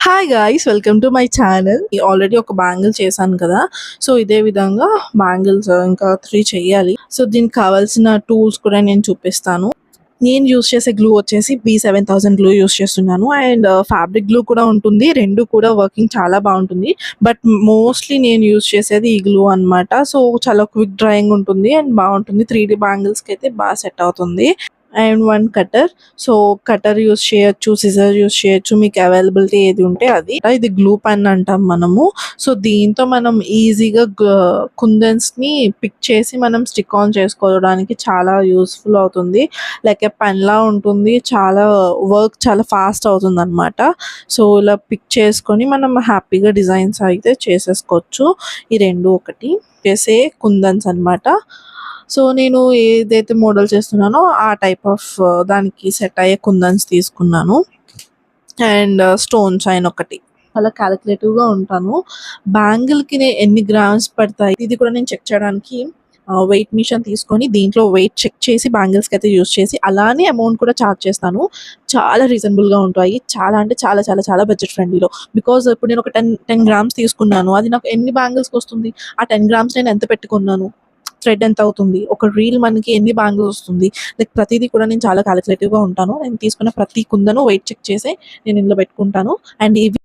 Hi guys, welcome to my channel. Already ఒక bangle చేశాను కదా. సో ఇదే విధంగా బ్యాంగిల్స్ ఇంకా 3 చెయ్యాలి. సో దీనికి కావాల్సిన టూల్స్ కూడా నేను చూపిస్తాను. నేను యూజ్ చేసే గ్లూ వచ్చేసి B7000 గ్లూ యూజ్ చేస్తున్నాను. అండ్ ఫ్యాబ్రిక్ గ్లూ కూడా ఉంటుంది. 2 కూడా వర్కింగ్ చాలా బాగుంటుంది. బట్ మోస్ట్లీ నేను యూజ్ చేసేది ఈ గ్లూ అనమాట. సో చాలా క్విక్ డ్రైయింగ్ ఉంటుంది అండ్ బాగుంటుంది. 3D బ్యాంగిల్స్కి అయితే బాగా సెట్ అవుతుంది. And 1 cutter. So cutter use చేయొచ్చు, సిజర్ యూజ్ చేయొచ్చు, మీకు అవైలబిలిటీ ఏది ఉంటే అది. ఇది గ్లూ పెన్ అంటాం మనము. సో దీంతో మనం ఈజీగా కుందన్స్ని పిక్ చేసి మనం స్టిక్ ఆన్ చేసుకోవడానికి చాలా యూస్ఫుల్ అవుతుంది. లైక్ ఏ పెన్లా ఉంటుంది. చాలా వర్క్ చాలా ఫాస్ట్ అవుతుంది అనమాట. సో ఇలా పిక్ చేసుకొని మనం హ్యాపీగా డిజైన్స్ అయితే చేసేసుకోవచ్చు. ఈ 2 ఒకటి చేసే కుందన్స్ అనమాట. సో నేను ఏదైతే మోడల్ చేస్తున్నానో ఆ టైప్ ఆఫ్ దానికి సెట్ అయ్యే కుందన్స్ తీసుకున్నాను. అండ్ స్టోన్ చైన్ ఒకటి. అలా క్యాలిక్యులేటివ్గా ఉంటాను. బ్యాంగిల్కి ఎన్ని గ్రామ్స్ పడతాయి ఇది కూడా నేను చెక్ చేయడానికి వెయిట్ మిషన్ తీసుకొని దీంట్లో వెయిట్ చెక్ చేసి బ్యాంగిల్స్కి అయితే యూజ్ చేసి అలానే అమౌంట్ కూడా ఛార్జ్ చేస్తాను. చాలా రీజనబుల్గా ఉంటాయి. చాలా అంటే చాలా చాలా చాలా బడ్జెట్ ఫ్రెండ్లీలో. బికాజ్ ఇప్పుడు నేను ఒక 10 గ్రామ్స్ తీసుకున్నాను. అది నాకు ఎన్ని బ్యాంగిల్స్కి వస్తుంది? ఆ 10 గ్రామ్స్ నేను ఎంత పెట్టుకున్నాను? థ్రెడ్ ఎంత అవుతుంది? ఒక రీల్ మనకి ఎన్ని బ్యాంగిల్స్ వస్తుంది? లైక్ ప్రతిదీ కూడా నేను చాలా క్యాలిక్యులేటివ్గా ఉంటాను. నేను తీసుకున్న ప్రతి కుందను వెయిట్ చెక్ చేసి నేను ఇందులో పెట్టుకుంటాను. అండ్ ఇవి